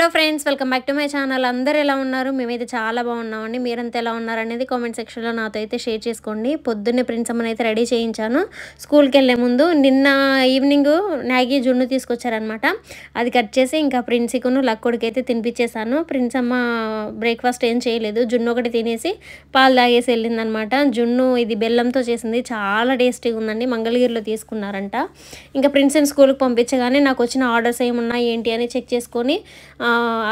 Hello friends, welcome back to my channel. అందరూ ఎలా ఉన్నారు? మేమైతే చాలా బాగున్నామండి. మీరంతా ఎలా ఉన్నారనేది కామెంట్ సెక్షన్లో నాతో అయితే షేర్ చేసుకోండి. పొద్దున్నే ప్రిన్స్ అమ్మని అయితే రెడీ చేయించాను. స్కూల్కి వెళ్ళే ముందు నిన్న ఈవినింగ్ మ్యాగీ జున్ను తీసుకొచ్చారనమాట. అది కట్ చేసి ఇంకా ప్రిన్సీకును లక్కుడికి అయితే తినిపించేశాను. ప్రిన్స్ అమ్మ బ్రేక్ఫాస్ట్ ఏం చేయలేదు, జున్ను ఒకటి తినేసి పాలు తాగేసి వెళ్ళిందనమాట. జున్ను ఇది బెల్లంతో చేసింది, చాలా టేస్టీగా ఉందండి. మంగళగిరిలో తీసుకున్నారంట. ఇంకా ప్రిన్స్ని స్కూల్కి పంపించగానే నాకు వచ్చిన ఆర్డర్స్ ఏమున్నాయి ఏంటి అని చెక్ చేసుకొని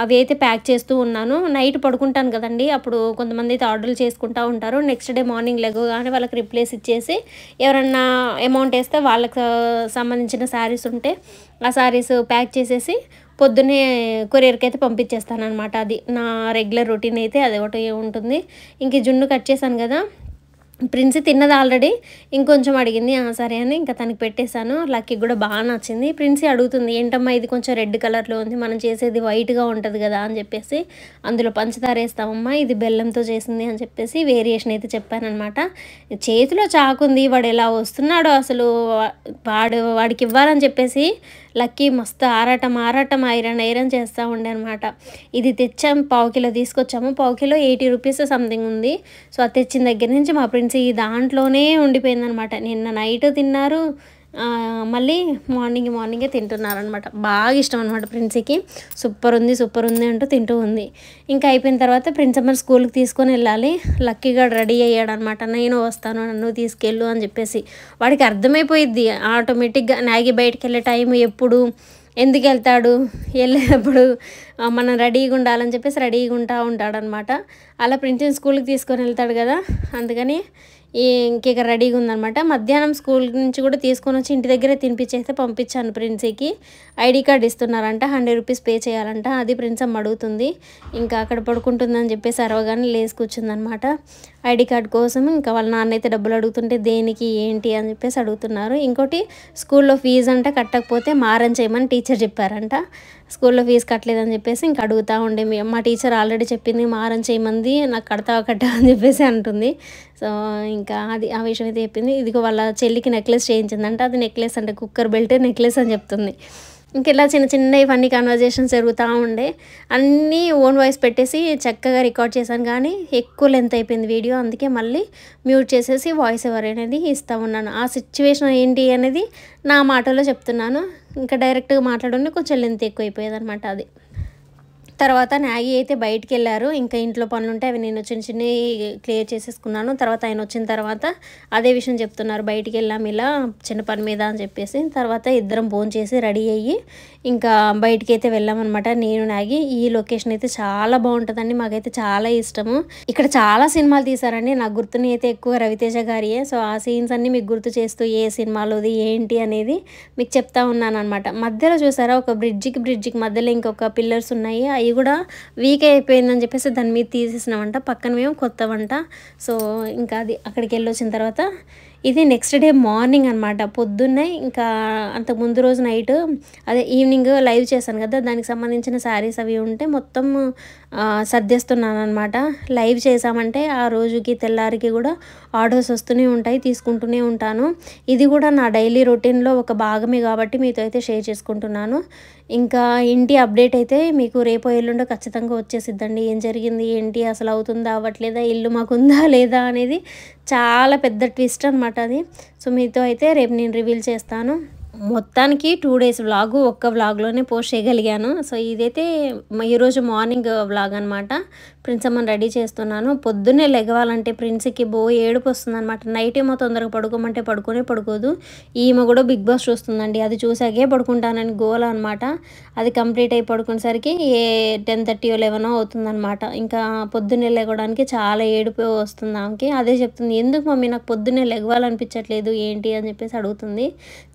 అవి అయితే ప్యాక్ చేస్తూ ఉన్నాను. నైట్ పడుకుంటాను కదండి, అప్పుడు కొంతమంది అయితే ఆర్డర్లు చేసుకుంటూ ఉంటారు. నెక్స్ట్ డే మార్నింగ్ లెగవగానే వాళ్ళకి రిప్లేస్ ఇచ్చేసి ఎవరన్నా అమౌంట్ వేస్తే వాళ్ళకి సంబంధించిన శారీస్ ఉంటే ఆ శారీస్ ప్యాక్ చేసేసి పొద్దున్నే కొరియర్కి అయితే పంపించేస్తాను అనమాట. అది నా రెగ్యులర్ రొటీన్ అయితే అది ఒకటి ఉంటుంది. ఇంక జున్ను కట్ చేశాను కదా, ప్రిన్సీ తిన్నది ఆల్రెడీ, ఇంకొంచెం అడిగింది. సరే అని ఇంకా తనకి పెట్టేశాను. లక్కీకి కూడా బాగా నచ్చింది. ప్రిన్సీ అడుగుతుంది, ఏంటమ్మా ఇది కొంచెం రెడ్ కలర్లో ఉంది, మనం చేసేది వైట్గా ఉంటుంది కదా అని చెప్పేసి. అందులో పంచదార వేస్తామమ్మా, ఇది బెల్లంతో చేసింది అని చెప్పేసి వేరియేషన్ అయితే చెప్పానమాట. చేతిలో చాకుంది, వాడు ఎలా వస్తున్నాడో అసలు, వాడికి ఇవ్వాలని చెప్పేసి లక్కీ మస్తు ఆరాటం ఐరన్ చేస్తూ ఉండే అనమాట. ఇది తెచ్చాము, పావు కిలో తీసుకొచ్చాము. పావు కిలో 80 రూపీస్ సంథింగ్ ఉంది. సో అది తెచ్చిన దగ్గర నుంచి మా ప్రిన్సీ దాంట్లోనే ఉండిపోయిందనమాట. నిన్న నైట్ తిన్నారు, మళ్ళీ మార్నింగే తింటున్నారనమాట. బాగా ఇష్టం అనమాట ప్రిన్సీకి. సూపర్ ఉంది అంటూ తింటూ ఉంది. ఇంకా అయిపోయిన తర్వాత ప్రిన్స్ అమ్మని స్కూల్కి తీసుకొని వెళ్ళాలి. లక్కీగా రెడీ అయ్యాడనమాట. నేను వస్తాను, నన్ను తీసుకెళ్ళు అని చెప్పేసి. వాడికి అర్థమైపోయిద్ది ఆటోమేటిక్గా మ్యాగీ బయటికి వెళ్ళే టైం ఎప్పుడు, ఎందుకు వెళ్తాడు, వెళ్ళేటప్పుడు మనం రెడీగా ఉండాలని చెప్పేసి రెడీగా ఉంటాడనమాట. అలా ప్రిన్స్ని స్కూల్కి తీసుకొని వెళ్తాడు కదా, అందుకని ఇంక రెడీగా ఉందనమాట. మధ్యాహ్నం స్కూల్ నుంచి కూడా తీసుకొని వచ్చి ఇంటి దగ్గరే తినిపించేస్తే పంపించాను. ప్రిన్సీకి ఐడి కార్డ్ ఇస్తున్నారంట, 100 రూపీస్ పే చేయాలంట. అది ప్రిన్స్ అమ్మ అడుగుతుంది. ఇంకా అక్కడ పడుకుంటుందని చెప్పేసి అరవగానే లేచి కూర్చుందనమాట ఐడి కార్డ్ కోసం. ఇంకా వాళ్ళ నాన్న అయితే డబ్బులు అడుగుతుంటే దేనికి ఏంటి అని చెప్పేసి అడుగుతున్నారు. ఇంకోటి స్కూల్లో ఫీజు అంటే కట్టకపోతే మారం చేయమని టీచర్ చెప్పారంట. స్కూల్లో ఫీజు కట్టలేదని చెప్పేసి ఇంకా అడుగుతూ ఉండే. మా టీచర్ ఆల్రెడీ చెప్పింది మారం చేయమంది, నాకు కట్టా అని చెప్పేసి అంటుంది. సో ఇంకా ఆ విషయం అయితే చెప్పింది. ఇదిగో వాళ్ళ చెల్లికి నెక్లెస్ చేయించిందంట. అది నెక్లెస్ అంటే కుక్కర్ బెల్ట్ నెక్లెస్ అని చెప్తుంది. ఇంకెలా చిన్న ఫన్నీ కన్వర్జేషన్స్ జరుగుతూ ఉండే. అన్నీ ఓన్ వాయిస్ పెట్టేసి చక్కగా రికార్డ్ చేశాను, కానీ ఎక్కువ లెంత్ అయిపోయింది వీడియో. అందుకే మళ్ళీ మ్యూట్ చేసేసి వాయిస్ ఓవర్ అనేది ఇస్తూ ఉన్నాను. ఆ సిచ్యువేషన్ ఏంటి అనేది నా మాటలో చెప్తున్నాను. ఇంకా డైరెక్ట్గా మాట్లాడుంటే కొంచెం లెంత్ ఎక్కువ అయిపోయేది అనమాట. అది తర్వాత మ్యాగీ అయితే బయటికి వెళ్ళారు. ఇంకా ఇంట్లో పనులు ఉంటే అవి నేను చిన్నవి క్లియర్ చేసేసుకున్నాను. తర్వాత ఆయన వచ్చిన తర్వాత అదే విషయం చెప్తున్నారు, బయటికి వెళ్ళాము ఇలా చిన్న పని మీద అని చెప్పేసి. తర్వాత ఇద్దరం భోజనం చేసి రెడీ అయ్యి ఇంకా బయటికి అయితే వెళ్ళామన్నమాట, నేను మ్యాగీ. ఈ లొకేషన్ అయితే చాలా బాగుంటుందండి, మాకైతే చాలా ఇష్టము. ఇక్కడ చాలా సినిమాలు తీశారండి, నాకు గుర్తుని అయితే ఎక్కువ రవితేజ గారియే. సో ఆ సీన్స్ అన్నీ మీకు గుర్తు చేస్తూ ఏ సినిమాలోది ఏంటి అనేది మీకు చెప్తా ఉన్నాను అనమాట. మధ్యలో చూసారా, ఒక బ్రిడ్జికి మధ్యలో ఇంకొక పిల్లర్స్ ఉన్నాయి, అవి కూడా వీక్ అయిపోయిందని చెప్పేసి దాని మీద తీసేసినామంట. పక్కన మేము కొత్తవంట. సో ఇంకా అది అక్కడికి వెళ్ళి వచ్చిన తర్వాత ఇది నెక్స్ట్ డే మార్నింగ్ అనమాట. పొద్దున్నే ఇంకా అంతకు ముందు రోజు నైట్ అదే ఈవినింగ్ లైవ్ చేశాను కదా, దానికి సంబంధించిన శారీస్ అవి ఉంటే మొత్తం సర్దేస్తున్నాను అనమాట. లైవ్ చేసామంటే ఆ రోజుకి తెల్లారికి కూడా ఆర్డర్స్ వస్తూనే ఉంటాయి, తీసుకుంటూనే ఉంటాను. ఇది కూడా నా డైలీ రొటీన్లో ఒక భాగమే కాబట్టి మీతో అయితే షేర్ చేసుకుంటున్నాను. ఇంకా ఇంటి అప్డేట్ అయితే మీకు రేపో ఎల్లుండో ఖచ్చితంగా వచ్చేసిద్దండి. ఏం జరిగింది ఏంటి, అసలు అవుతుందా అవ్వట్లేదా, ఇల్లు మాకుందా లేదా అనేది చాలా పెద్ద ట్విస్ట్ అనమాట అది. సో మీతో అయితే రేపు నేను రివీల్ చేస్తాను. మొత్తానికి 2 డేస్ వ్లాగు ఒక్క వ్లాగ్లోనే పోస్ట్ చేయగలిగాను. సో ఇదైతే ఈరోజు మార్నింగ్ వ్లాగ్ అనమాట. ప్రిన్స్ అమ్మని రెడీ చేస్తున్నాను. పొద్దున్నే లెగవాలంటే ప్రిన్స్కి ఏడుపు వస్తుందన్నమాట. నైట్ ఏమో తొందరగా పడుకోమంటే పడుకోదు. ఈమె కూడా బిగ్ బాస్ చూస్తుందండి, అది చూసాకే పడుకుంటానని గోల అనమాట. అది కంప్లీట్ అయి పడుకునేసరికి 10:30 11 అవుతుందన్నమాట. ఇంకా పొద్దున్నే లెగవడానికి చాలా ఏడుపు వస్తుంది ఆమెకి. అదే చెప్తుంది, ఎందుకు మమ్మీ నాకు పొద్దున్నే లెగవాలనిపించట్లేదు ఏంటి అని చెప్పేసి అడుగుతుంది.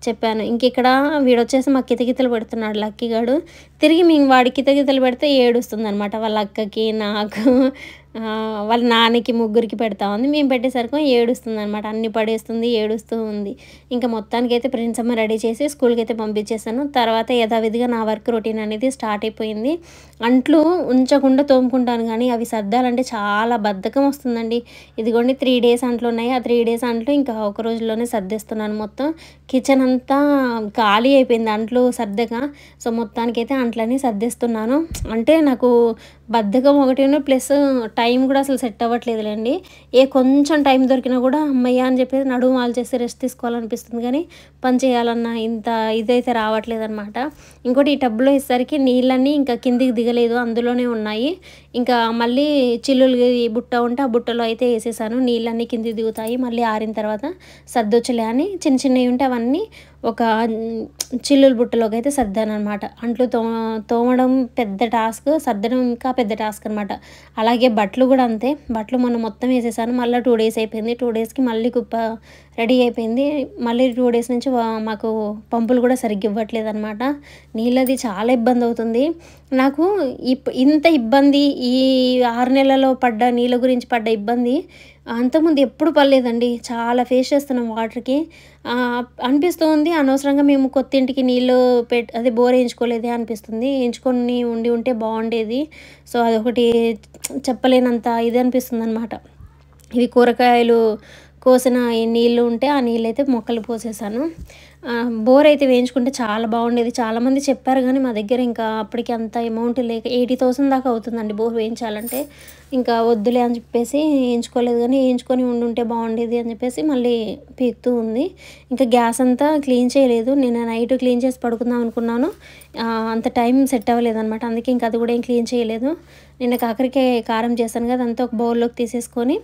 చెప్పాను. ఇంక ఇక్కడ వీడొచ్చేసి మా కితకితలు పెడుతున్నాడు లక్కీగాడు. తిరిగి మేము వాడి కితకితలు పెడితే ఏడుస్తుంది అనమాట వాళ్ళ అక్కకి నాకు. వాళ్ళ నాన్నకి ముగ్గురికి పెడతా ఉంది. మేము పెట్టేసరికి ఏడుస్తుందనమాట. అన్నీ పడేస్తుంది, ఏడుస్తూ ఉంది. ఇంకా మొత్తానికైతే ప్రిన్సమ్మ రెడీ చేసి స్కూల్‌కైతే పంపించేసాను. తర్వాత యథావిధిగా నా వర్క్ రొటీన్ అనేది స్టార్ట్ అయిపోయింది. అంట్లు ఉంచకుండా తోముకుంటాను గానీ, అవి సర్దాలంటే చాలా బద్ధకం వస్తుందండి. ఇదిగోండి 3 డేస్ అంట్లున్నాయి. ఆ 3 డేస్ అంట్లు ఇంకా ఒక రోజులోనే సర్దేస్తున్నాను మొత్తం. కిచెన్ అంతా ఖాళీ అయిపోయింది అంట్లు సర్దక. సో, మొత్తానికైతే అంట్లన్నీ సర్దేస్తున్నాను. అంటే నాకు బద్ధకం ఒకటిను ప్లస్ టైం కూడా అసలు సెట్ అవ్వట్లేదులేండి. కొంచెం టైం దొరికినా కూడా హమ్మయ్య అని చెప్పేసి నడుము వాల్చేసి రెస్ట్ తీసుకోవాలనిపిస్తుంది కానీ, పని చేయాలన్న ఇంత ఇదైతే రావట్లేదనమాట. ఇంకోటి ఈ టబ్‌లో వేసేసరికి నీళ్ళన్నీ ఇంకా కిందికి దిగలేదు. అందులోనే ఉన్నాయి. ఇంకా మళ్ళీ చిల్లులు బుట్ట ఉంటే ఆ బుట్టలో అయితే ఏసేసాను. నీళ్ళన్నీ కిందికి దిగుతాయి. మళ్ళీ ఆరిన తర్వాత సర్దొచ్చులే అని చిన్న చిన్నవి ఉంటే అవన్నీ ఒక చిల్లుల బుట్టలోకైతే సర్దాననమాట. అంట్లు తోమడం పెద్ద టాస్క్, సర్దడం ఇంకా పెద్ద టాస్క్ అనమాట. అలాగే బట్టలు కూడా అంతే. బట్టలు మొన్న మొత్తం వేసేసాను. మళ్ళీ 2 డేస్ అయిపోయింది. 2 డేస్‌కి మళ్ళీ కుప్ప రెడీ అయిపోయింది. మళ్ళీ 2 డేస్ నుంచి మాకు పంపులు కూడా సరిగ్గా ఇవ్వట్లేదనమాట. నీళ్ళది చాలా ఇబ్బంది అవుతుంది. నాకు ఇంత ఇబ్బంది ఈ 6 నెలల్లో పడ్డ నీళ్ళ గురించి పడ్డ ఇబ్బంది అంతకుముందు ఎప్పుడు పడలేదండి. చాలా ఫేస్ చేస్తున్నాం వాటర్‌కి. అనిపిస్తూ ఉంది అనవసరంగా మేము కొత్త ఇంటికి నీళ్ళు అదే బోర్ ఏయించుకోలేదే అనిపిస్తుంది. ఏయించుకొని ఉంటే బాగుండేది. సో, అదొకటి చెప్పలేనంత ఇది అనిపిస్తుందనమాట. ఇవి కూరగాయలు కోసిన ఈ నీళ్ళు ఉంటే ఆ నీళ్ళైతే మొక్కలు పోసేసాను. బోర్ అయితే వేయించుకుంటే చాలా బాగుండేది. చాలామంది చెప్పారు కానీ మా దగ్గర ఇంకా అప్పటికి అంత అమౌంట్ లేక 80,000 దాకా అవుతుందండి బోర్ వేయించాలంటే. ఇంకా వద్దులే అని చెప్పేసి వేయించుకోలేదు కానీ వేయించుకొని ఉండుంటే బాగుండేది అని చెప్పేసి మళ్ళీ పీకుతూ ఉంది. ఇంకా గ్యాస్ అంతా క్లీన్ చేయలేదు. నిన్న నైట్ క్లీన్ చేసి పడుకుందాం అనుకున్నాను. అంత టైం సెట్ అవ్వలేదనమాట. అందుకే ఇంకా అది కూడా ఏం క్లీన్ చేయలేదు. నిన్న కాకరకాయ కారం చేశాను కదా, అదంతా ఒక బౌల్లోకి తీసేసుకొని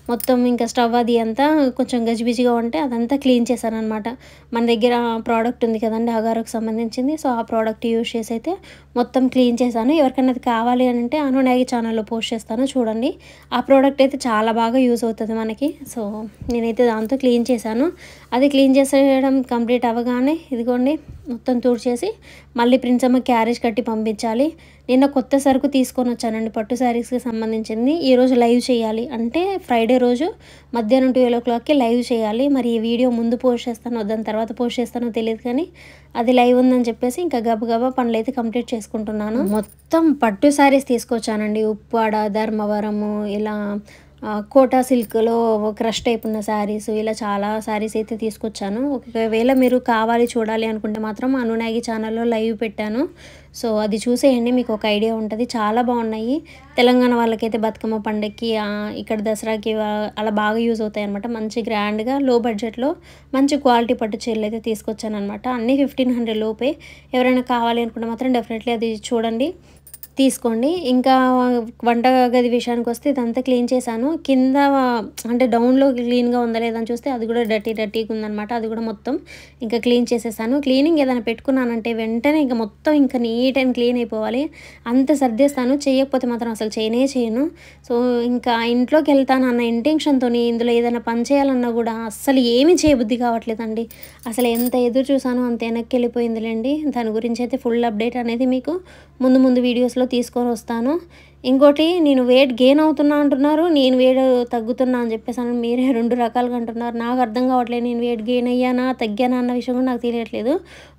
మొత్తం ఇంకా స్టవ్ అది అంతా కొంచెం గజిబిజిగా ఉంటే అదంతా క్లీన్ చేశాననమాట. మన దగ్గర ప్రోడక్ట్ ఉంది కదండీ అగారోకి సంబంధించింది. సో, ఆ ప్రోడక్ట్ యూజ్ చేసి అయితే మొత్తం క్లీన్ చేశాను. ఎవరికైనా అది కావాలి అని అంటే అనునాగి ఛానల్లో పోస్ట్ చేస్తాను చూడండి. ఆ ప్రోడక్ట్ అయితే చాలా బాగా యూజ్ అవుతుంది మనకి. సో, నేనైతే దాంతో క్లీన్ చేశాను. అది క్లీన్ చేసేయడం కంప్లీట్ అవ్వగానే ఇదిగోండి మొత్తం తుడిచేసి మళ్ళీ ప్రిన్సమ్మ క్యారేజ్ కట్టి పంపించాలి. నిన్న కొత్త సరుకు తీసుకొని వచ్చానండి పట్టు శారీస్‌కి సంబంధించింది. ఈరోజు లైవ్ చేయాలి. అంటే ఫ్రైడే రోజు మధ్యాహ్నం 12:00కి లైవ్ చేయాలి. మరి ఈ వీడియో ముందు పోస్ట్ చేస్తానో దాని తర్వాత పోస్ట్ చేస్తానో తెలియదు కానీ అది లైవ్ ఉందని చెప్పేసి ఇంకా గబగబా పనులైతే కంప్లీట్ చేసుకుంటున్నాను. మొత్తం పట్టు శారీస్ తీసుకొచ్చానండి. ఉప్పాడ, ధర్మవరము ఇలా కోటా సిల్క్‌లో క్రష్ టైప్ ఉన్న శారీస్ ఇలా చాలా శారీస్ అయితే తీసుకొచ్చాను. ఒకవేళ మీరు కావాలి చూడాలి అనుకుంటే మాత్రం అనునాగి ఛానల్లో లైవ్ పెట్టాను. సో, అది చూసేయండి మీకు ఒక ఐడియా ఉంటది. చాలా బాగున్నాయి. తెలంగాణ వాళ్ళకైతే బతుకమ్మ పండగకి ఇక్కడ దసరాకి అలా బాగా యూజ్ అవుతాయన్నమాట. మంచి గ్రాండ్‌గా లో బడ్జెట్‌లో మంచి క్వాలిటీ పట్టు చీరలు అయితే తీసుకొచ్చాననమాట. అన్నీ 1500 లోపే. ఎవరైనా కావాలి అనుకుంటే మాత్రం డెఫినెట్లీ అది చూడండి, తీసుకోండి. ఇంకా వంట గది విషయానికొస్తే ఇదంతా క్లీన్ చేశాను. కింద అంటే డౌన్‌లో క్లీన్‌గా ఉందా లేదా అని చూస్తే అది కూడా డర్టీగా ఉందనమాట. అది కూడా మొత్తం ఇంకా క్లీన్ చేసేసాను. క్లీనింగ్ ఏదైనా పెట్టుకున్నానంటే వెంటనే ఇంక మొత్తం ఇంకా నీట్ అండ్ క్లీన్ అయిపోవాలి. అంత సర్దేస్తాను. చేయకపోతే మాత్రం అసలు చేయను. సో, ఇంకా ఇంట్లోకి వెళ్తానన్న ఇంటెన్షన్‌తోని ఇందులో ఏదైనా పని చేయాలన్నా కూడా అస్సలు ఏమీ చేయబుద్ధి కావట్లేదండి. అసలు ఎంత ఎదురు చూసానో అంత వెనక్కి వెళ్ళిపోయిందిలేండి. దాని గురించి అయితే ఫుల్ అప్డేట్ అనేది మీకు ముందు వీడియోస్‌లో తీసుకొని వస్తాను. ఇంకోటి నేను వెయిట్ గెయిన్ అవుతున్నా అంటున్నారు. నేను వెయిట్ తగ్గుతున్నా అని చెప్పేసాను. మీరే 2 రకాలుగా అంటున్నారు. నాకు అర్థం కావట్లేదు. నేను వెయిట్ గెయిన్ అయ్యానా, తగ్గానా అన్న విషయం కూడా నాకు తెలియట్లేదు.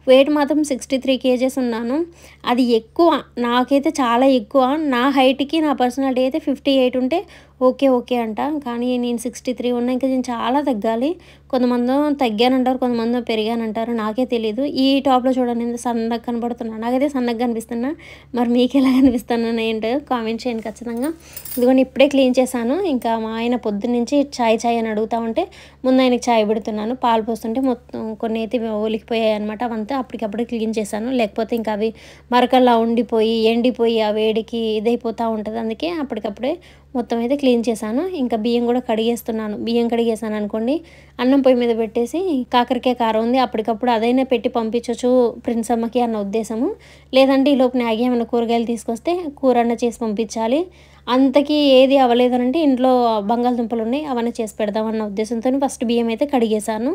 వెయిట్ మాత్రం 63 కేజెస్ ఉన్నాను. అది ఎక్కువ. నాకైతే చాలా ఎక్కువ. నా హైట్‌కి నా పర్సనాలిటీ అయితే 58 ఉంటే ఓకే అంట. కానీ నేను 63 ఉన్నా. ఇంకా నేను చాలా తగ్గాలి. కొంతమందేమో తగ్గానంటారు, కొంతమందేమో పెరిగానంటారు. నాకే తెలీదు. ఈ టాప్‌లో చూడండి ఎంత సన్నగా కనపడుతున్నా. నాకైతే సన్నగా కనిపిస్తున్నా. మరి మీకెలా కనిపిస్తున్నానో ఏంటో కామెంట్ చేయండి ఖచ్చితంగా. ఇదిగోండి ఇప్పుడే క్లీన్ చేశాను. ఇంకా మా ఆయన పొద్దున్నుంచి చాయ్ అని అడుగుతా ఉంటే ముందు ఆయనకి చాయ్ పెడుతున్నాను. పాలు పోస్తుంటే మొత్తం కొన్ని అయితే ఒలికిపోయాయి అనమాట. అవంతా అప్పటికప్పుడే క్లీన్ చేశాను. లేకపోతే ఇంకా అవి మరకల్లా ఉండిపోయి ఎండిపోయి ఆ వేడికి ఇదైపోతూ ఉంటుంది. అందుకే అప్పటికప్పుడే మొత్తం అయితే క్లీన్ చేశాను. ఇంకా బియ్యం కూడా కడిగేస్తున్నాను. బియ్యం కడిగేసాను అనుకోండి, అన్నం పొయ్యి మీద పెట్టేసి కాకరకాయ కారం ఉంది అప్పటికప్పుడు అదైనా పెట్టి పంపించవచ్చు ప్రిన్సమ్మకి అన్న ఉద్దేశము. లేదంటే ఈలోపు మ్యాగీ ఏమైనా కూరగాయలు తీసుకొస్తే కూర అన్న చేసి పంపించాలి. అంతకి ఏది అవ్వలేదనంటే ఇంట్లో బంగాళదుంపలు ఉన్నాయి, అవన్నీ చేసి పెడదామన్న ఉద్దేశంతో ఫస్ట్ బియ్యం అయితే కడిగేశాను.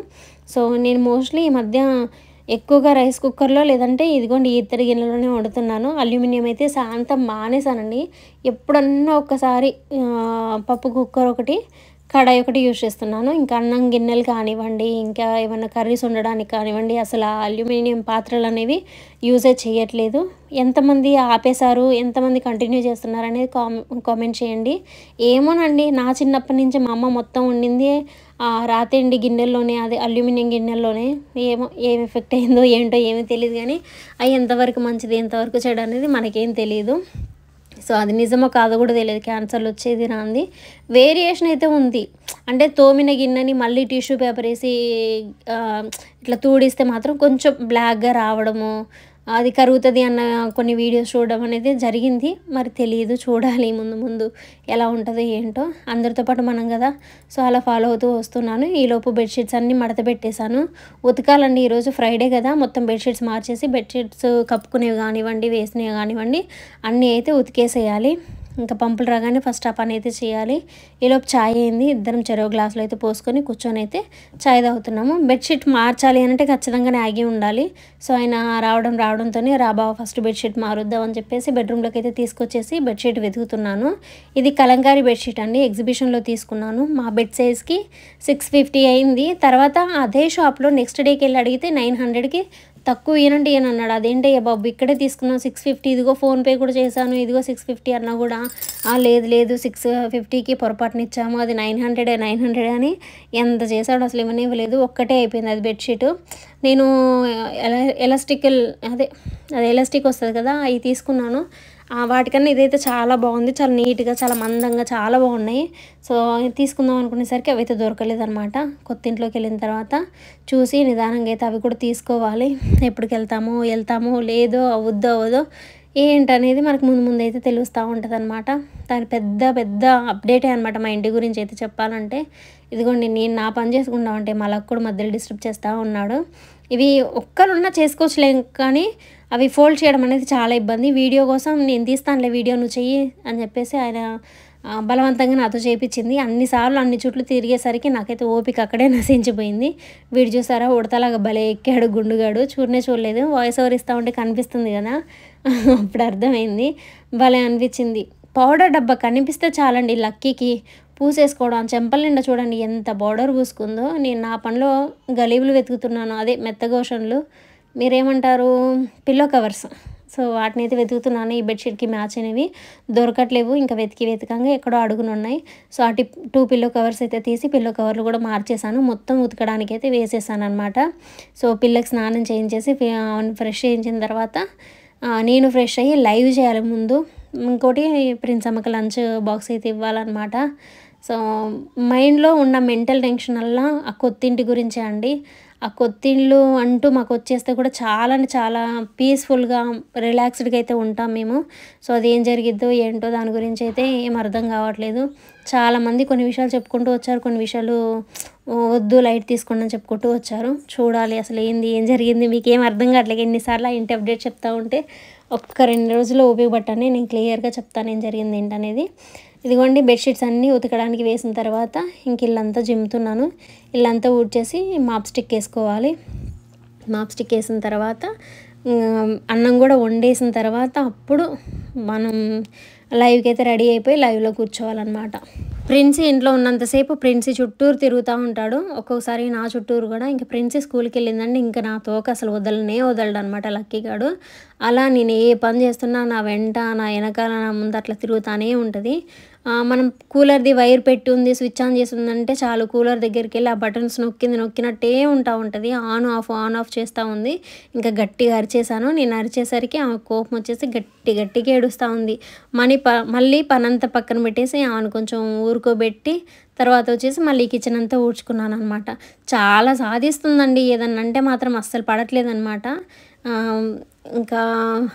సో, నేను మోస్ట్లీ ఈ మధ్య ఎక్కువగా రైస్ కుక్కర్‌లో లేదంటే ఇదిగోండి ఈ ఇత్తడి గిన్నెలోనే వండుతున్నాను. అల్యూమినియం అయితే శాంతం మానేశానండి. ఎప్పుడన్నా ఒక్కసారి పప్పు కుక్కర్ ఒకటి, కడాయి ఒకటి యూజ్ చేస్తున్నాను. ఇంకా అన్నం గిన్నెలు కానివ్వండి, ఇంకా ఏమన్నా కర్రీస్ వండడానికి కానివ్వండి, అసలు ఆ అల్యూమినియం పాత్రలనేవి యూజే చేయట్లేదు. ఎంతమంది ఆపేశారు, ఎంతమంది కంటిన్యూ చేస్తున్నారనేది కామెంట్ చేయండి. ఏమోనండి, నా చిన్నప్పటి నుంచి మా అమ్మ మొత్తం వండింది రాతేండి గిన్నెల్లోనే, అది అల్యూమినియం గిన్నెల్లోనే. ఏమో ఏం ఎఫెక్ట్ అయిందో ఏంటో ఏమీ తెలీదు గానీ, అయి ఎంతవరకు మంచిది, ఎంతవరకు చెడు అనేది మనకేం తెలీదు. సో అది నిజమో కాదో కూడా తెలియదు. క్యాన్సర్లు వచ్చేది రాంది వేరియేషన్ అయితే ఉంది. అంటే తోమిన గిన్నెని మళ్ళీ టిష్యూ పేపర్ వేసి ఇట్లా తూడిస్తే మాత్రం కొంచెం బ్లాక్గా రావడము, అది కరుగుతుంది అన్న కొన్ని వీడియోస్ చూడడం అనేది జరిగింది. మరి తెలియదు, చూడాలి ముందు ముందు ఎలా ఉంటుందో ఏంటో. అందరితో పాటు మనం కదా, సో అలా ఫాలో అవుతూ వస్తున్నాను. ఈలోపు బెడ్షీట్స్ అన్నీ మడత పెట్టేశాను. ఉతకాలండి, ఈరోజు ఫ్రైడే కదా, మొత్తం బెడ్షీట్స్ మార్చేసి బెడ్షీట్స్ కప్పుకునేవి కానివ్వండి, వేసినవి కానివ్వండి, అన్నీ అయితే ఉతికేసేయాలి. ఇంకా పంపులు రాగానే ఫస్ట్ ఆ పని అయితే చేయాలి. ఈలోపు ఛాయ్ అయింది. ఇద్దరం చెరో గ్లాసులో అయితే పోసుకొని కూర్చొని అయితే ఛాయ్ తాగుతున్నాము. బెడ్షీట్ మార్చాలి అంటే ఖచ్చితంగానే ఆగి ఉండాలి. సో ఆయన రావడంతోనే రా బావ ఫస్ట్ బెడ్షీట్ మారుద్దాం అని చెప్పేసి బెడ్రూమ్లోకి అయితే తీసుకొచ్చేసి బెడ్షీట్ వెతుకుతున్నాను. ఇది కలంకారీ బెడ్షీట్ అండి, ఎగ్జిబిషన్లో తీసుకున్నాను. మా బెడ్ సైజ్కి 650 అయింది. తర్వాత అదే షాప్లో నెక్స్ట్ డేకి వెళ్ళి అడిగితే 900కి తక్కువ ఇయనంటే ఇయనన్నాడు. అదేంటయ్యా బాబు, ఇక్కడే తీసుకున్నాను 650, ఇదిగో ఫోన్పే కూడా చేశాను, ఇదిగో 650 అన్నా కూడా లేదు 650కి పొరపాటున ఇచ్చాము, అది 900 అని ఎంత చేశాడు, అసలు ఇవ్వలేదు. ఒక్కటే అయిపోయింది అది బెడ్షీటు. నేను ఎలాస్టికల్ అది ఎలాస్టిక్ వస్తుంది కదా, అవి తీసుకున్నాను. వాటికన్నా ఇదైతే చాలా బాగుంది, చాలా నీట్గా, చాలా మందంగా, చాలా బాగున్నాయి. సో తీసుకుందాం అనుకునేసరికి అవి అయితే దొరకలేదనమాట. కొత్త ఇంట్లోకి వెళ్ళిన తర్వాత చూసి నిదానంగా అయితే అవి కూడా తీసుకోవాలి. ఎప్పటికి వెళ్తామో లేదో, అవ్వదో ఏంటనేది మనకు ముందు అయితే తెలుస్తూ ఉంటుంది అనమాట. దాని పెద్ద అప్డేటే అనమాట మా ఇంటి గురించి అయితే చెప్పాలంటే. ఇదిగోండి, నేను నా పని చేసుకుంటామంటే మా లక్ కూడా మధ్యలో డిస్టర్బ్ చేస్తూ ఉన్నాడు. ఇవి ఒక్కరున్నా చేసుకోవచ్చులే, కానీ అవి ఫోల్డ్ చేయడం అనేది చాలా ఇబ్బంది. వీడియో కోసం నేను తీస్తానులే వీడియో, నువ్వు చెయ్యి అని చెప్పేసి ఆయన బలవంతంగా నాతో చేయించింది. అన్నిసార్లు అన్ని చుట్లు తిరిగేసరికి నాకైతే ఓపిక అక్కడే నశించిపోయింది. వీడు చూసారా ఉడతలాగా భలే ఎక్కాడు గుండుగాడు, చూడలేదు. వాయిస్ ఓవర్ ఇస్తూ ఉంటే కనిపిస్తుంది కదా, అప్పుడు అర్థమైంది. భలే అనిపించింది. పౌడర్ డబ్బా కనిపిస్తే చాలండి లక్కీకి పూసేసుకోవడం. చెంపల నిండా చూడండి ఎంత పౌడర్ పూసుకుందో. నేను నా పనిలో గలీబులు వెతుకుతున్నాను, అదే మెత్తగోషన్లు, మీరేమంటారు, పిల్లో కవర్స్. సో వాటిని అయితే వెతుకుతున్నాను. ఈ బెడ్షీట్కి మ్యాచ్ అనేవి దొరకట్లేవు. ఇంకా వెతికంగా ఎక్కడో అడుగునున్నాయి. సో అటు 2 పిల్లో కవర్స్ అయితే తీసి పిల్లో కవర్లు కూడా మార్చేసాను. మొత్తం ఉతకడానికి అయితే వేసేసాను అనమాట. సో పిల్లకి స్నానం చేయించేసి ఫ్రెష్ చేయించిన తర్వాత నేను ఫ్రెష్ అయ్యి లైవ్ చేయాలి ముందు. ఇంకోటి ప్రిన్స్ అమ్మకి లంచ్ బాక్స్ అయితే ఇవ్వాలన్నమాట. సో మైండ్లో ఉన్న మెంటల్ టెన్షన్ వల్ల ఆ కొత్తింటి గురించే అండి. ఆ కొత్తిళ్ళు అంటూ మాకు వచ్చేస్తే కూడా చాలా పీస్ఫుల్గా, రిలాక్స్డ్గా అయితే ఉంటాం మేము. సో అది ఏం జరిగిద్దో ఏంటో దాని గురించి అయితే ఏం అర్థం కావట్లేదు. చాలామంది కొన్ని విషయాలు చెప్పుకుంటూ వచ్చారు, కొన్ని విషయాలు వద్దు లైట్ తీసుకోండి అని చెప్పుకుంటూ వచ్చారు. చూడాలి అసలు ఏం జరిగింది, మీకు ఏం అర్థం కావట్లేదు. ఎన్నిసార్లు ఆ ఇంటి అప్డేట్ చెప్తూ ఉంటే ఒక్క 2 రోజుల్లో ఉపయోగపడతానే నేను క్లియర్గా చెప్తాను ఏం జరిగింది ఏంటనేది. ఇదిగోండి బెడ్షీట్స్ అన్నీ ఉతకడానికి వేసిన తర్వాత ఇంక ఇల్లంతా జిమ్ముతున్నాను. ఇల్లంతా ఊడ్చేసి మాప్ స్టిక్ వేసుకోవాలి. మాప్ స్టిక్ వేసిన తర్వాత అన్నం కూడా వండేసిన తర్వాత అప్పుడు మనం లైవ్కి అయితే రెడీ అయిపోయి లైవ్లో కూర్చోవాలన్నమాట. ప్రిన్సీ ఇంట్లో ఉన్నంతసేపు ప్రిన్సీ చుట్టూరు తిరుగుతూ ఉంటాడు. ఒక్కొక్కసారి నా చుట్టూరు కూడా. ఇంకా ప్రిన్సీ స్కూల్కి వెళ్ళిందండి, ఇంకా నా తోక అసలు వదలడు అనమాట లక్కీగాడు. అలా నేను ఏ పని చేస్తున్నా నా వెంట, నా వెనకాల, నా ముందు అట్లా తిరుగుతూనే ఉంటుంది. మనం కూలర్ది వైర్ పెట్టి ఉంది, స్విచ్ ఆన్ చేసి ఉందంటే చాలు, కూలర్ దగ్గరికి వెళ్ళి ఆ బటన్స్ నొక్కినట్టే ఉంటుంది. ఆన్ ఆఫ్ చేస్తూ ఉంది. ఇంకా గట్టిగా అరిచేసాను. నేను అరిచేసరికి ఆమె కోపం వచ్చేసి గట్టిగా ఏడుస్తూ ఉంది. మళ్ళీ పనంతా పక్కన పెట్టేసి ఆమెను కొంచెం ఊరుకోబెట్టి తర్వాత వచ్చేసి మళ్ళీ కిచెన్ అంతా ఊడ్చుకున్నాను అనమాట. చాలా సాధిస్తుందండి, ఏదన్నా అంటే మాత్రం అస్సలు పడట్లేదన్నమాట. ఇంకా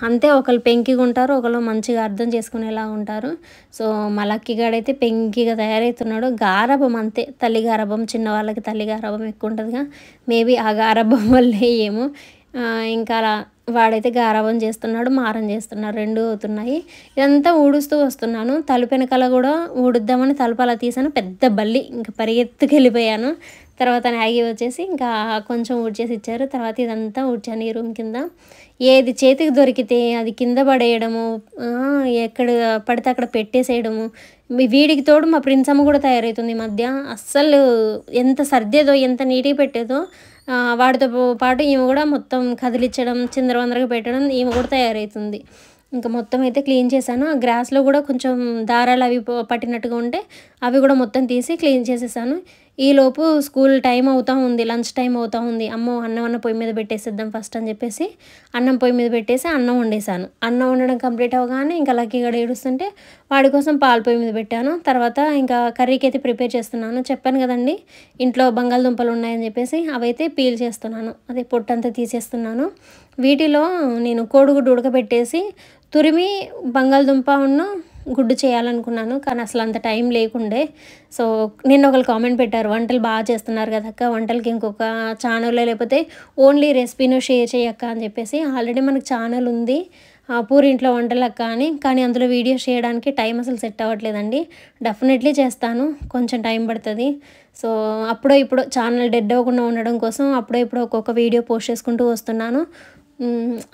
అంతే, ఒకళ్ళు పెంకిగా ఉంటారు, ఒకళ్ళు మంచిగా అర్థం చేసుకునేలా ఉంటారు. సో మా లక్కీగాడైతే పెంకిగా తయారవుతున్నాడు. గారాబం అంతే, తల్లి గారాబం, చిన్నవాళ్ళకి తల్లి గారాబం ఎక్కువ ఉంటుందిగా, మేబీ ఆ గారాబం వల్లే ఏమో. ఇంకా అలా వాడైతే గారాబం చేస్తున్నాడు, మారం చేస్తున్నాడు, 2 అవుతున్నాయి. ఇదంతా ఊడుస్తూ వస్తున్నాను. తలుపు వెనకాల కూడా ఊడుద్దామని తలుపు అలా తీసాను, పెద్ద బల్లి, ఇంకా పరిగెత్తుకెళ్ళిపోయాను. తర్వాత మ్యాగీ వచ్చేసి ఇంకా కొంచెం ఊడ్చేసి ఇచ్చారు. తర్వాత ఇదంతా ఊడ్చాను ఈ రూమ్ కింద. ఏది చేతికి దొరికితే అది కింద పడేయడము, ఎక్కడ పడితే అక్కడ పెట్టేసేయడము. వీడికి తోడు మా ప్రిన్సమ్మ కూడా తయారవుతుంది ఈ మధ్య. అస్సలు ఎంత సర్దేదో ఎంత నీట్గా పెట్టేదో వాడితో పాటు ఈమె కూడా మొత్తం కదిలించడం, చిందరవందరగా పెట్టడం ఈమె కూడా తయారవుతుంది. ఇంకా మొత్తం అయితే క్లీన్ చేశాను. ఆ గ్రాస్లో కూడా కొంచెం దారాలు అవి పట్టినట్టుగా ఉంటే అవి కూడా మొత్తం తీసి క్లీన్ చేసేసాను. ఈలోపు స్కూల్ టైం అవుతూ ఉంది, లంచ్ టైం అవుతూ ఉంది. అన్నం పొయ్యి మీద పెట్టేసేద్దాం ఫస్ట్ అని చెప్పేసి అన్నం పొయ్యి మీద పెట్టేసి అన్నం వండేసాను. అన్నం వండడం కంప్లీట్ అవ్వగానే ఇంకా లక్కీగా ఏడుస్తుంటే వాడి కోసం పాలు పొయ్యి మీద పెట్టాను. తర్వాత ఇంకా కర్రీకి అయితే ప్రిపేర్ చేస్తున్నాను. చెప్పాను కదండి ఇంట్లో బంగాళదుంపలు ఉన్నాయని చెప్పేసి, అవైతే పీల్ చేస్తున్నాను. అదే పొట్టంతా తీసేస్తున్నాను. వీటిలో నేను కోడిగుడ్డు ఉడకబెట్టేసి తురిమి బంగాళదుంప గుడ్డు చేయాలనుకున్నాను, కానీ అసలు అంత టైం లేకుండే. సో నిన్న ఒకరు కామెంట్ పెట్టారు, వంటలు బాగా చేస్తున్నారు కదక్క, వంటలకి ఇంకొక ఛానల్లో లేకపోతే ఓన్లీ రెసిపీను షేర్ చేయక్క అని చెప్పేసి. ఆల్రెడీ మనకు ఛానల్ ఉంది పూరింట్లో వంటలక్క అని, కానీ అందులో వీడియోస్ చేయడానికి టైం అసలు సెట్ అవ్వట్లేదండి. డెఫినెట్లీ చేస్తాను, కొంచెం టైం పడుతుంది. సో అప్పుడో ఇప్పుడు ఛానల్ డెడ్ అవ్వకుండా ఉండడం కోసం అప్పుడో ఇప్పుడు ఒక్కొక్క వీడియో పోస్ట్ చేసుకుంటూ వస్తున్నాను.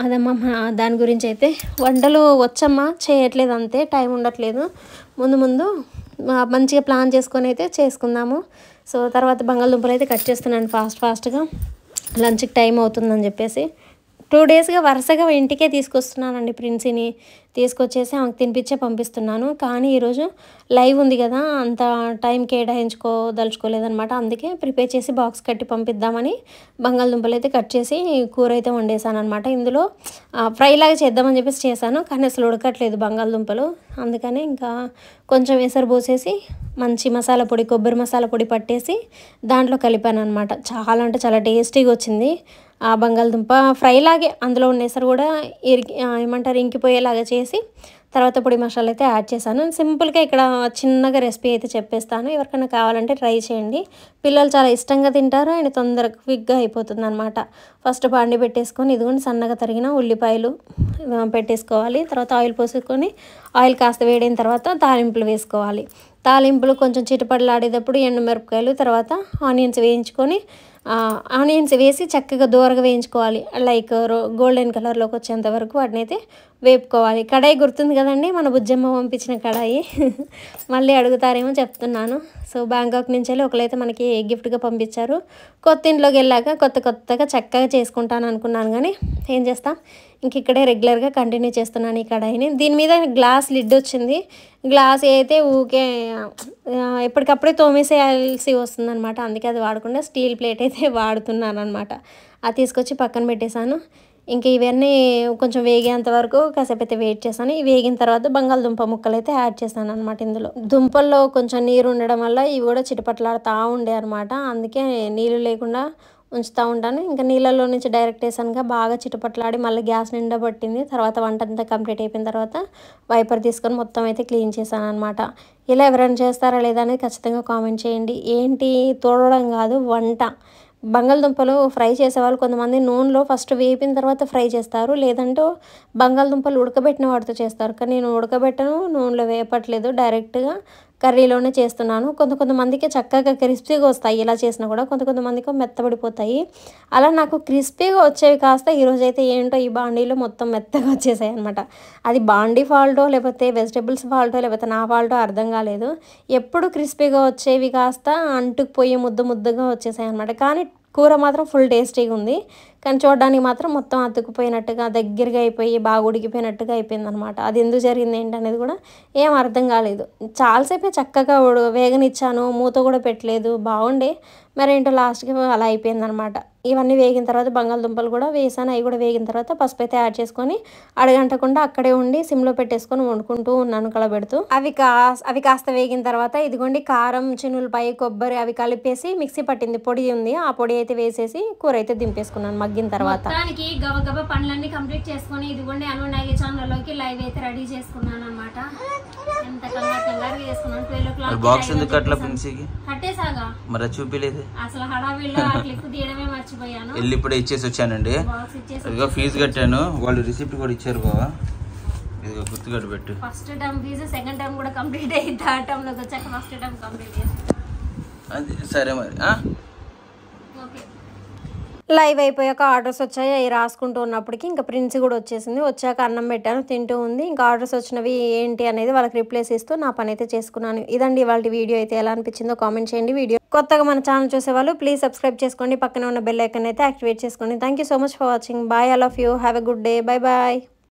అదమ్మా దాని గురించి అయితే. వంటలు వచ్చమ్మా, చేయట్లేదు అంతే, టైం ఉండట్లేదు. ముందు మంచిగా ప్లాన్ చేసుకొని అయితే చేసుకుందాము. సో తర్వాత బంగాళదుంపలు అయితే కట్ చేస్తున్నాను ఫాస్ట్గా, లంచ్కి టైం అవుతుందని చెప్పేసి. 2 డేస్గా వరుసగా ఇంటికే తీసుకొస్తున్నానండి ప్రిన్సీని. తీసుకొచ్చేసి ఆమెకు తినిపించే పంపిస్తున్నాను. కానీ ఈరోజు లైవ్ ఉంది కదా, అంత టైం కేటాయించుకోదలుచుకోలేదనమాట. అందుకే ప్రిపేర్ చేసి బాక్స్ కట్టి పంపిద్దామని బంగాళదుంపలు అయితే కట్ చేసి కూర అయితే వండేసాను అనమాట. ఇందులో ఫ్రైలాగా చేద్దామని చెప్పేసి చేశాను, కానీ అసలు ఉడకట్లేదు బంగాళదుంపలు. అందుకని ఇంకా కొంచెం ఎసరు పోసేసి మంచి మసాలా పొడి, కొబ్బరి మసాలా పొడి పట్టేసి దాంట్లో కలిపాను అనమాట. చాలా అంటే చాలా టేస్టీగా వచ్చింది ఆ బంగాళదుంప ఫ్రైలాగే. అందులో ఉన్న ఎసరు కూడా ఇంకిపోయేలాగా చేసి తర్వాత పొడి మసాలా అయితే యాడ్ చేశాను. సింపుల్గా ఇక్కడ చిన్నగా రెసిపీ అయితే చెప్పేస్తాను, ఎవరికైనా కావాలంటే ట్రై చేయండి. పిల్లలు చాలా ఇష్టంగా తింటారు అండ్ తొందరగా క్విక్గా అయిపోతుంది అనమాట. ఫస్ట్ బాండి పెట్టేసుకొని ఇదిగోండి సన్నగా తరిగిన ఉల్లిపాయలు పెట్టేసుకోవాలి. తర్వాత ఆయిల్ పోసుకొని ఆయిల్ కాస్త వేడైన తర్వాత తాలింపులు వేసుకోవాలి. తాలింపులు కొంచెం చిటపడలాడేటప్పుడు ఎండుమిరపకాయలు, తర్వాత ఆనియన్స్ వేయించుకొని ఆనియన్స్ వేసి చక్కగా దూరగా వేయించుకోవాలి. లైక్ గోల్డెన్ కలర్లోకి వచ్చేంత వరకు వాటిని అయితే వేపుకోవాలి. కడాయి గుర్తుంది కదండి, మన బుజ్జమ్మ పంపించిన కడాయి. మళ్ళీ అడుగుతారేమో చెప్తున్నాను. సో బ్యాంకాక్ నుంచి వెళ్ళి ఒకరైతే మనకి గిఫ్ట్గా పంపించారు. కొత్త ఇంట్లోకి వెళ్ళాక కొత్తగా చక్కగా చేసుకుంటాను అనుకున్నాను, కానీ ఏం చేస్తాం, ఇంక ఇక్కడే రెగ్యులర్గా కంటిన్యూ చేస్తున్నాను ఈ కడాయిని. దీని మీద గ్లాస్ లిడ్ వచ్చింది. గ్లాస్ అయితే ఊకే ఎప్పటికప్పుడే తోమేసేయాల్సి వస్తుందన్నమాట. అందుకే అది వాడకుండా స్టీల్ ప్లేట్ అయితే వాడుతున్నాను అనమాట. అది తీసుకొచ్చి పక్కన పెట్టేశాను. ఇంక ఇవన్నీ కొంచెం వేగేంత వరకు కాసేపు అయితే వెయిట్ చేశాను. ఇవి వేగిన తర్వాత బంగాళదుంప ముక్కలు అయితే యాడ్ చేశాను అనమాట. ఇందులో దుంపల్లో కొంచెం నీరు ఉండడం వల్ల ఇవి కూడా చిటపట్లాడుతూ ఉండే అనమాట. అందుకే నీళ్ళు లేకుండా ఉంచుతూ ఉంటాను. ఇంకా నీళ్ళల్లో నుంచి డైరెక్ట్ వేసానుగా బాగా చిటపట్లాడి మళ్ళీ గ్యాస్ నిండా పట్టింది. తర్వాత వంట అంతా కంప్లీట్ అయిపోయిన తర్వాత వైపర్ తీసుకొని మొత్తం అయితే క్లీన్ చేశాను అనమాట. ఇలా ఎవరైనా చేస్తారా లేదా అనేది ఖచ్చితంగా కామెంట్ చేయండి. ఏంటి తోడడం కాదు, వంట. బంగాళదుంపలు ఫ్రై చేసేవాళ్ళు కొంతమంది నూనెలో ఫస్ట్ వేపిన తర్వాత ఫ్రై చేస్తారు, లేదంటే బంగాళదుంపలు ఉడకబెట్టిన వాటితో చేస్తారు. కానీ నేను ఉడకబెట్టను, నూనెలో వేపట్లేదు, డైరెక్ట్గా కర్రీలోనే చేస్తున్నాను. కొంతమందికి చక్కగా క్రిస్పీగా వస్తాయి ఇలా చేసినా కూడా, కొంతమందికి మెత్తబడిపోతాయి. అలా నాకు క్రిస్పీగా వచ్చేవి కాస్త ఈరోజైతే ఏంటో ఈ బాండీలో మొత్తం మెత్తగా వచ్చేసాయి అనమాట. అది బాండీ ఫాల్టో లేకపోతే వెజిటేబుల్స్ ఫాల్టో లేకపోతే నా ఫాల్టో అర్థం కాలేదు. ఎప్పుడు క్రిస్పీగా వచ్చేవి కాస్త అంటుకుపోయి ముద్దగా వచ్చేసాయి అనమాట. కానీ కూర మాత్రం ఫుల్ టేస్టీగా ఉంది. కానీ చూడడానికి మాత్రం మొత్తం అతుక్కుపోయినట్టుగా దగ్గరగా అయిపోయి బాగా ఉడికిపోయినట్టుగా అయిపోయింది అనమాట. అది ఎందుకు జరిగింది ఏంటనేది కూడా ఏం అర్థం కాలేదు. చాలాసేపే చక్కగా వేగనిచ్చాను, మూత కూడా పెట్టలేదు, బాగుండే. మరేంటో లాస్ట్కి అలా అయిపోయిందనమాట. ఇవన్నీ వేగిన తర్వాత బంగాళదుంపలు కూడా వేసాను. అవి కూడా వేగిన తర్వాత పసుపు అయితే యాడ్ చేసుకొని అడగంటకుండా అక్కడే ఉండి సిమ్లో పెట్టేసుకొని వండుకుంటూ ఉన్నాను కలబెడుతూ. అవి కాస్త వేగిన తర్వాత ఇదిగోండి కారం, చిన్నులపాయ, కొబ్బరి అవి కలిపేసి మిక్సీ పట్టింది పొడి ఉంది, ఆ పొడి అయితే వేసేసి కూర అయితే దింపేసుకున్నాను మగ్గిన తర్వాత. దానికి గబగబా పనులన్నీ కంప్లీట్ చేసుకొని ఇదిగోండి అనునాగి ఛానల్లోకి లైవ్ అయితే రెడీ చేసుకున్నాను అనమాట. ఎంత కంగారు చేసుకున్నాను. 12 o'clock బాక్స్ ఎందుకు అట్లా కట్టేసాగా మరి చూపిలేదు. అసలు హడావిడిలో ఆ క్లిప్ తీయడమే మర్చిపోయాను. వెళ్ళి ఇప్పుడే ఇచ్చేసి వచ్చానండి. ఇదిగో ఫీజు కట్టాను, వాళ్ళు రిసిప్ట్ కూడా ఇచ్చారు బావా, ఇదిగో గుర్తుకట్టు పెట్టు. First term fees second term కూడా కంప్లీట్ అయ్యి థర్డ్ టర్మ్ లోకి వచ్చాక ఫస్ట్ టర్మ్ కంప్లీట్ చేసి అది సరే మరి లైవ్ అయిపోయాక ఆర్డర్స్ వచ్చాయి, అవి రాసుకుంటూ ఉన్నప్పటికీ ఇంకా ప్రిన్స్ కూడా వచ్చేసింది. వచ్చాక అన్నం పెట్టాను, తింటూ ఉంది. ఇంకా ఆర్డర్స్ వచ్చినవి ఏంటి అనేది వాళ్ళకి రిప్లేస్ ఇస్తూ నా పని అయితే చేసుకున్నాను. ఇదండి ఇవాళ వీడియో అయితే ఎలా అనిపించిందో కామెంట్ చేయండి. వీడియో కొత్తగా మన ఛానల్ చూసేవాళ్ళు ప్లీజ్ సబ్స్క్రైబ్ చేసుకోండి, పక్కన ఉన్న బెల్ ఐకాన్ అయితే యాక్టివేట్ చేసుకోండి. Thank you so much for watching. Bye, all of you. Have a good day. Bye bye.